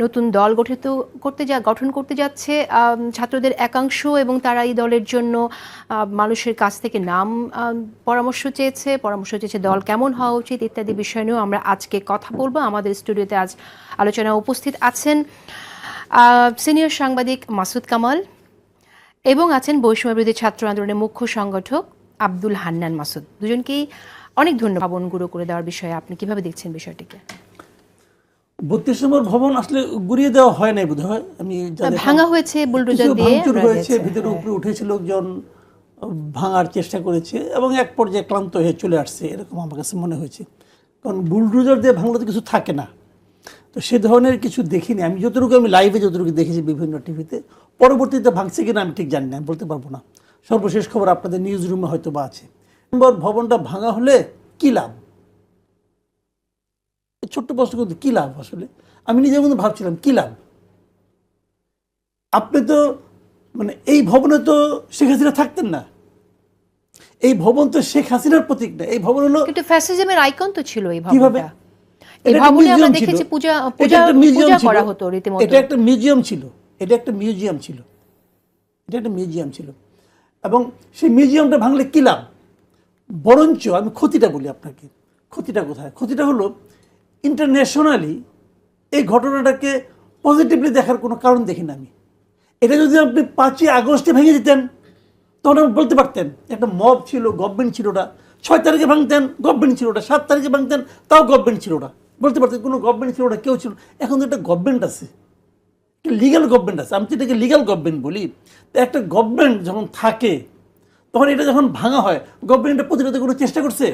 নতুন দল গঠন করতে যাচ্ছে ছাত্রদের একাংশ, এবং তারা এই দলের জন্য মানুষের কাছ থেকে নাম পরামর্শ চেয়েছে দল কেমন হওয়া উচিত ইত্যাদি বিষয় নিয়েও আমরা আজকে কথা বলবো। আমাদের স্টুডিওতে আজ আলোচনায় উপস্থিত আছেন সিনিয়র সাংবাদিক মাসুদ কামাল এবং আছেন বৈষম্যবিরোধী ছাত্র আন্দোলনের মুখ্য সংগঠক আব্দুল হান্নান মাসুদ। দুজনকেই অনেক ধন্যবাদ ভবন গুঁড়ো করে দেওয়ার বিষয়ে। আপনি কিভাবে দেখছেন বিষয়টিকে? 32 নম্বর ভবন আসলে গুড়িয়ে দেওয়া হয় নাই বোধ হয়, আমি ভাঙা হয়েছে, বুলডোজার দিয়ে ভাঙচুর হয়েছে, ভিতরে উপরে উঠেছে, লোকজন ভাঙার চেষ্টা করেছে এবং এক পর্যায়ে ক্লান্ত হয়ে চলে আসছে, এরকম আমার কাছে মনে হয়েছে। কারণ বুলডোজার দিয়ে ভাঙলে তো কিছু থাকে না, তো সে ধরনের কিছু দেখিনি আমি, আমি লাইভে যতটুকু দেখেছি বিভিন্ন টিভিতে। পরবর্তীতে ভাঙছে কিনা আমি ঠিক জানি না, আমি বলতে পারবো না। সর্বশেষ খবর আপনাদের নিউজ রুমে হয়তো বা আছে। নম্বর ভবনটা ভাঙা হলে কী লাভ? ছোট্ট প্রশ্ন করতে কী লাভ? আসলে আমি নিজের মধ্যে ভাবছিলাম কী লাভ। আপনি তো মানে এই ভবনে তো শেখ হাসিনা থাকতেন না, এই ভবন তো শেখ হাসিনার প্রতীক না, এই ভবন হলো কিন্তু ফ্যাসিজমের আইকন তো ছিল এই কিভাবে। এই ভবনে আমরা দেখেছি পূজা করা হতো রীতিমতো। এটা একটা মিউজিয়াম ছিল, এটা একটা মিউজিয়াম ছিল এবং সেই মিউজিয়ামটা ভাঙলে কী লাভ? বরঞ্চ আমি ক্ষতিটা বলি আপনাকে। ক্ষতিটা কোথায়? ক্ষতিটা হলো ইন্টারন্যাশনালি এই ঘটনাটাকে পজিটিভলি দেখার কোনো কারণ দেখি না আমি। এটা যদি আপনি 5ই আগস্টে ভেঙে দিতেন তখন আপনি বলতে পারতেন একটা মব ছিল, গভর্নমেন্ট ছিল ওটা। 6 তারিখে ভাঙতেন, গভর্নমেন্ট ছিল ওটা। 7 তারিখে ভাঙতেন, তাও গভর্নমেন্ট ছিল ওটা। বলতে পারতেন কোনো গভর্নমেন্ট ছিল ওটা, কেউ ছিল। এখন তো একটা গভর্নমেন্ট আছে, লিগ্যাল গভর্নমেন্ট আছে, আমি তো এটাকে লিগ্যাল গভর্নমেন্ট বলি। তো একটা গভর্নমেন্ট যখন থাকে তখন এটা যখন ভাঙা হয়, গভর্নমেন্ট এটা প্রতিরোধের কোনো চেষ্টা করছে?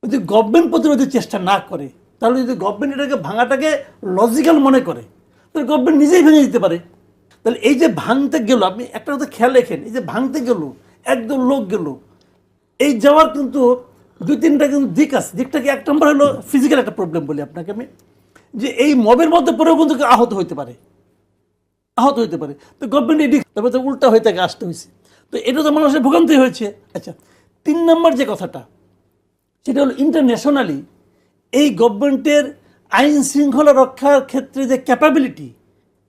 যদি গভর্নমেন্ট প্রতিরোধের চেষ্টা না করে, তাহলে যদি গভর্নমেন্ট এটাকে ভাঙাটাকে লজিক্যাল মনে করে, তাহলে গভর্নমেন্ট নিজেই ভেঙে দিতে পারে। তাহলে এই যে ভাঙতে গেল, আপনি একটা কথা খেয়াল রেখেন, এই যে ভাঙতে গেল একদম লোক গেল, এই যাওয়ার কিন্তু 2-3টা কিন্তু দিক আছে। দিকটাকে 1 নম্বর হলো ফিজিক্যাল একটা প্রবলেম বলি আপনাকে আমি, যে এই মবের মধ্যে পরেও কিন্তু আহত হতে পারে। তো গভর্নমেন্ট এটি তবে তো উল্টা হয়ে তাকে আসতে হয়েছে, তো এটা তো মানুষের ভোগান্তি হয়েছে। আচ্ছা, 3 নম্বর যে কথাটা, সেটা হলো ইন্টারন্যাশনালি এই গভর্নমেন্টের আইন শৃঙ্খলা রক্ষার ক্ষেত্রে যে ক্যাপাবিলিটি,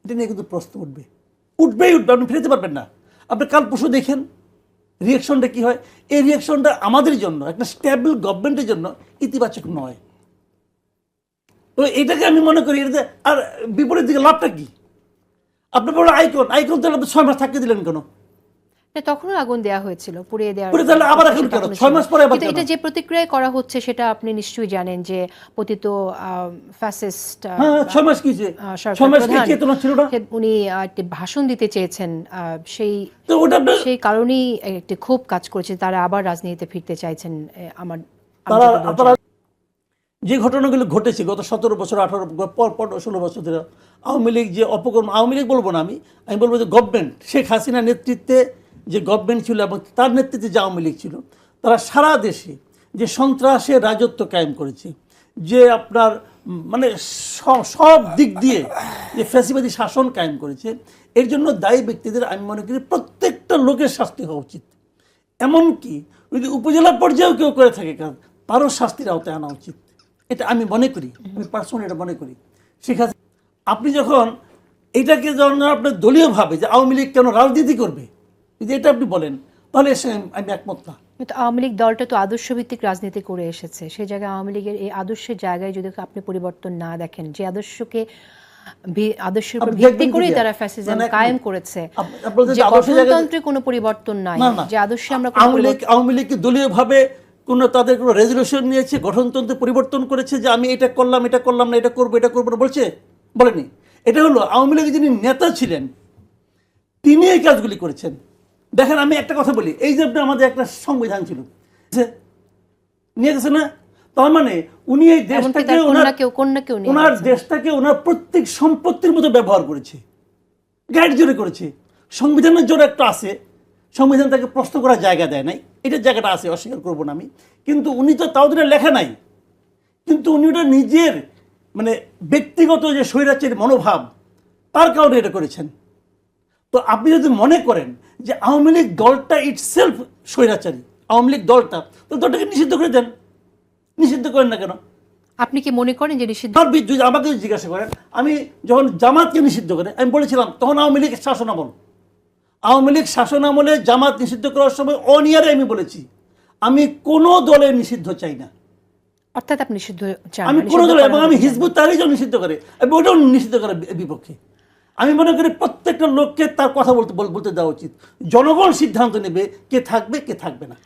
এটা নিয়ে কিন্তু প্রশ্ন উঠবেই, আপনি ফেরতে পারবেন না। আপনি কাল পরশু দেখেন রিয়াকশনটা কী হয়। এই রিয়াকশনটা আমাদের জন্য, একটা স্টেবল গভর্নমেন্টের জন্য ইতিবাচক নয়। তো এটাকে আমি মনে করি এটাতে আর বিপরীত দিকে লাভটা কি? আপনি বড় আইকন তাহলে আপনি 6 মাস থাকতে দিলেন কেন? তখনও আগুন দেওয়া হয়েছিল, পুড়িয়ে দেওয়া। তাহলে আবার এখন কেন 6 মাস পরে আবার? এটা যে প্রতিক্রিয়া করা হচ্ছে সেটা আপনি নিশ্চয়ই জানেন, যে পতিত ফ্যাসিস্ট 6 মাস কিছে, 6 মাস কি চেতনা ছিল না? উনি একটি ভাষণ দিতে চেয়েছেন, সেই কারণেই একটি ক্ষোভ কাজ করেছে, তারা আবার রাজনীতিতে ফিরতে চাইছেন। তারা যে ঘটনাগুলো ঘটেছে গত 17 বছর 18 16 বছর ধরে, আওয়ামী লীগ যে অপকর্ম, আওয়ামী লীগ বলবো না, আমি বলবো যে গভর্নমেন্ট, শেখ হাসিনার নেতৃত্বে যে গভর্নমেন্ট ছিল এবং তার নেতৃত্বে যে আওয়ামী লীগ ছিল, তারা সারা দেশে যে সন্ত্রাসের রাজত্ব কায়েম করেছে, যে আপনার মানে সব দিক দিয়ে যে ফ্যাসিবাদী শাসন কায়েম করেছে, এর জন্য দায়ী ব্যক্তিদের আমি মনে করি প্রত্যেকটা লোকের শাস্তি হওয়া উচিত। এমনকি যদি উপজেলা পর্যায়েও কেউ করে থাকে কাজ, তারও শাস্তির আওতায় আনা উচিত। এটা আমি মনে করি, আমি পার্সোনালি এটা মনে করি। শেখ হাসিনা, আপনি যখন এটাকে যখন আপনার দলীয়ভাবে যে আওয়ামী লীগ কেন রাজনীতি করবে, যদি এটা আপনি বলেন, তাহলে আমি একমত না। কিন্তু আওয়ামী লীগ দলটা তো আদর্শভিত্তিক রাজনীতি করে এসেছে, সেই জায়গায় আওয়ামী লীগের এই আদর্শের জায়গায় যদি আপনি পরিবর্তন না দেখেন, যে আদর্শের উপর ভিত্তি করে তারা ফ্যাসিজম কায়েম করেছে, যে গঠনতন্ত্রে কোনো পরিবর্তন নাই, যে আদর্শে আমরা আওয়ামী লীগ দলীয়ভাবে তাদের কোনো রেজলিউশন নিয়েছে, গঠনতন্ত্র পরিবর্তন করেছে, যে আমি এটা করলাম না, এটা করবো না বলছে? বলেনি। এটা হলো আওয়ামী লীগের যিনি নেতা ছিলেন তিনি এই কাজগুলি করেছেন। দেখেন, আমি একটা কথা বলি, এই যে আমাদের একটা সংবিধান ছিল, নিয়ে গেছে না? তার মানে উনি এই দেশটাকে ওনার দেশটাকে ওনার প্রত্যেক সম্পত্তির মতো ব্যবহার করেছে, গাইড জোরে করেছে। সংবিধানের জোরে একটা আছে, সংবিধান তাকে প্রশ্ন করার জায়গা দেয় নাই, এটার জায়গাটা আছে, অস্বীকার করবো না আমি। কিন্তু উনি তো তাও দিনে লেখা নাই, কিন্তু উনি ওটা নিজের মানে ব্যক্তিগত যে স্বৈরাচারী মনোভাব, তার কারণে এটা করেছেন। তো আপনি যদি মনে করেন যে আওয়ামী লীগ দলটা ইটসেলফ স্বৈরাচারী, আওয়ামী লীগ দলটা, তো দলটাকে নিষিদ্ধ করে দেন। নিষিদ্ধ করেন না কেন? আপনি কি মনে করেন যে নিষিদ্ধ? আমার যদি আমাকে যদি জিজ্ঞাসা করেন, আমি যখন জামাতকে নিষিদ্ধ করে আমি বলেছিলাম তখন আওয়ামী লীগের শাসনামল, আওয়ামী লীগ শাসনামলে জামাত নিষিদ্ধ করার সময় অনিয়ারে আমি বলেছি আমি কোনো দলের নিষিদ্ধ চাই না, অর্থাৎ আপনি নিষিদ্ধ চান আমি না, কোনো নিষিদ্ধ দলের, করা এবং হবে আমি চান না। হিজবুত তাহরিরও নিষিদ্ধ করে আমি ওটাও নিষিদ্ধ করার বিপক্ষে। আমি মনে করি প্রত্যেকটা লোককে তার কথা বলতে দেওয়া উচিত, জনগণ সিদ্ধান্ত নেবে কে থাকবে কে থাকবে না।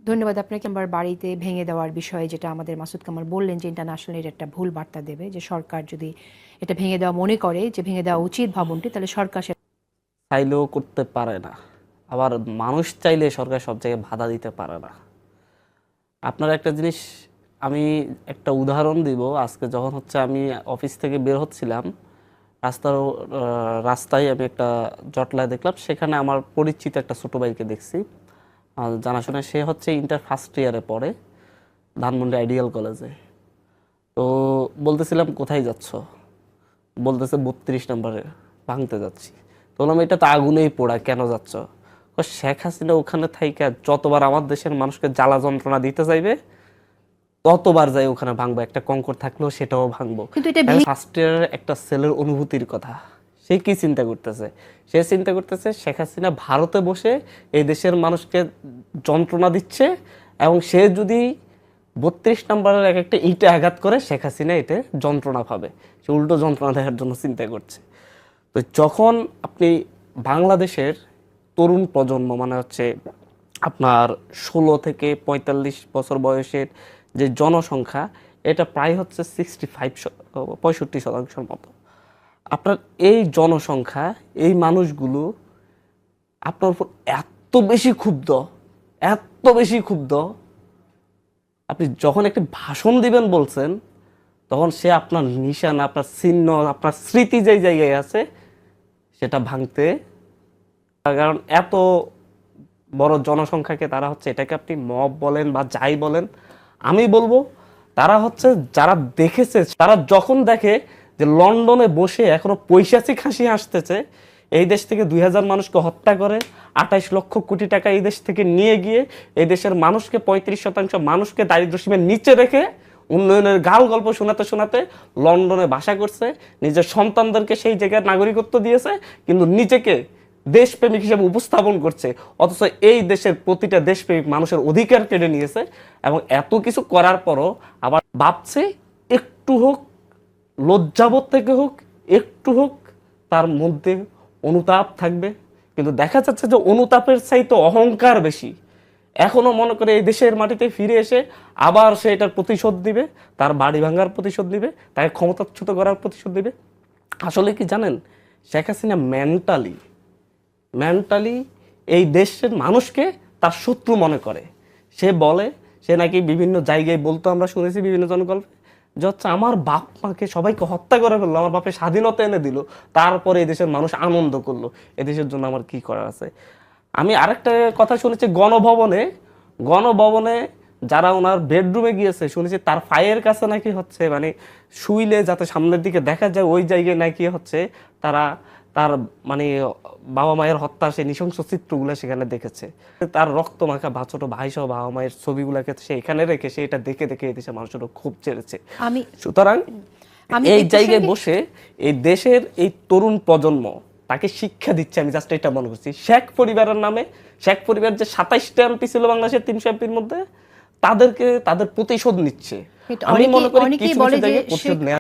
ধন্যবাদ আপনাকে। আমার বাড়িতে ভেঙে দেওয়ার বিষয়ে যেটা আমাদের মাসুদ কামাল বললেন যে ইন্টারন্যাশনাল এটা একটা ভুল বার্তা দেবে, যে সরকার যদি এটা ভেঙে দেওয়া মনে করে যে ভেঙে দেওয়া উচিত ভবনটি, তাহলে সরকার চাইলেও করতে পারে না, আবার মানুষ চাইলে সরকার সব জায়গায় বাধা দিতে পারে না। আপনার একটা জিনিস আমি একটা উদাহরণ দিব। আজকে যখন হচ্ছে আমি অফিস থেকে বের হচ্ছিলাম, রাস্তায় আমি একটা জটলায় দেখলাম, সেখানে আমার পরিচিত একটা ছোটো ভাইকে দেখছি, জানাশোনা। সে হচ্ছে ইন্টার ফার্স্ট ইয়ারে পড়ে ধানমন্ডি আইডিয়াল কলেজে। তো বলতেছিলাম কোথায় যাচ্ছ, বলতেছে 32 নম্বরে ভাঙতে যাচ্ছি। তো বললাম এটা তো আগুনেই পোড়া, কেন যাচ্ছ? শেখ হাসিনা ওখানে থাইকা যতবার আমার দেশের মানুষকে জ্বালা যন্ত্রণা দিতে চাইবে ততবার যাই ওখানে ভাঙবো, একটা কঙ্কর থাকলেও সেটাও ভাঙবো। কিন্তু এটা ফার্স্ট ইয়ারের একটা ছেলের অনুভূতির কথা, সে কি চিন্তা করতেছে? সে চিন্তা করতেছে শেখ হাসিনা ভারতে বসে এই দেশের মানুষকে যন্ত্রণা দিচ্ছে, এবং সে যদি 32 নম্বরের এক একটা ইটে আঘাত করে শেখ হাসিনা এতে যন্ত্রণা পাবে, সে উল্টো যন্ত্রণা দেওয়ার জন্য চিন্তা করছে। তো যখন আপনি বাংলাদেশের তরুণ প্রজন্ম, মানে হচ্ছে আপনার 16 থেকে 45 বছর বয়সের যে জনসংখ্যা, এটা প্রায় হচ্ছে 65-65% মতো। আপনার এই জনসংখ্যা, এই মানুষগুলো আপনার উপর এত বেশি ক্ষুব্ধ, এত বেশি ক্ষুব্ধ, আপনি যখন একটি ভাষণ দিবেন বলছেন, তখন সে আপনার নিশানা, আপনার চিহ্ন, আপনার স্মৃতি যেই জায়গায় আছে সেটা ভাঙতে, কারণ এত বড় জনসংখ্যাকে তারা হচ্ছে, এটাকে আপনি মব বলেন বা যাই বলেন, আমি বলবো তারা হচ্ছে যারা দেখেছে, তারা যখন দেখে যে লন্ডনে বসে এখনো পৈশাচিক হাসি হাসতেছে, এই দেশ থেকে 2000 মানুষকে হত্যা করে 28 লক্ষ কোটি টাকা এই দেশ থেকে নিয়ে গিয়ে এই দেশের মানুষকে 35% মানুষকে দারিদ্র্যসীমার নিচে রেখে উন্নয়নের গাল গল্প শোনাতে শোনাতে লন্ডনে বাসা করছে, নিজের সন্তানদেরকে সেই জায়গায় নাগরিকত্ব দিয়েছে, কিন্তু নিজেকে দেশপ্রেমিক হিসেবে উপস্থাপন করছে, অথচ এই দেশের প্রতিটা দেশপ্রেমিক মানুষের অধিকার কেড়ে নিয়েছে। এবং এত কিছু করার পরও আবার ভাবছে একটু হোক, লজ্জাবোধ থেকে হোক, একটু হোক তার মধ্যে অনুতাপ থাকবে। কিন্তু দেখা যাচ্ছে যে অনুতাপের চাইতে অহংকার বেশি। এখনো মনে করে এই দেশের মাটিতে ফিরে এসে আবার সে এটার প্রতিশোধ দিবে, তার বাড়ি ভাঙার প্রতিশোধ দিবে, তাকে ক্ষমতাচ্যুত করার প্রতিশোধ দিবে। আসলে কি জানেন, শেখ হাসিনা মেন্টালি এই দেশের মানুষকে তার শত্রু মনে করে। সে বলে, সে নাকি বিভিন্ন জায়গায় বলতো, আমরা শুনেছি বিভিন্ন জনগল্পে, যে হচ্ছে আমার বাপ মাকে সবাইকে হত্যা করে ফেললো, আমার বাপে স্বাধীনতা এনে দিল, তারপরে এই দেশের মানুষ আনন্দ করলো, এদেশের জন্য আমার কি করার আছে। আমি আরেকটা কথা শুনেছি, গণভবনে যারা ওনার বেডরুমে গিয়েছে শুনেছি তার ফায়ের কাছে নাকি হচ্ছে, মানে শুইলে যাতে সামনের দিকে দেখা যায় ওই জায়গায় নাকি হচ্ছে তারা তার মানে বাবা মায়ের হত্যার সেই নৃশংস চিত্রগুলো সেখানে দেখেছে। তার রক্ত মাখা বা ছোট ভাই সহ বাবা মায়ের ছবিগুলোকে সে এখানে রেখে সে এটা দেখে দেখে এই দেশের মানুষের খুব চেড়েছে। সুতরাং এই জায়গায় বসে এই দেশের এই তরুণ প্রজন্ম তাকে শিক্ষা দিচ্ছে, আমি জাস্ট এটা মনে করছি। শেখ পরিবারের নামে, শেখ পরিবার যে 27টা এমপি ছিল বাংলাদেশের 300 এমপির মধ্যে, তাদের প্রতিশোধ নিচ্ছে। আমি মনে করি কিছু জায়গায় প্রতিশোধ নেওয়া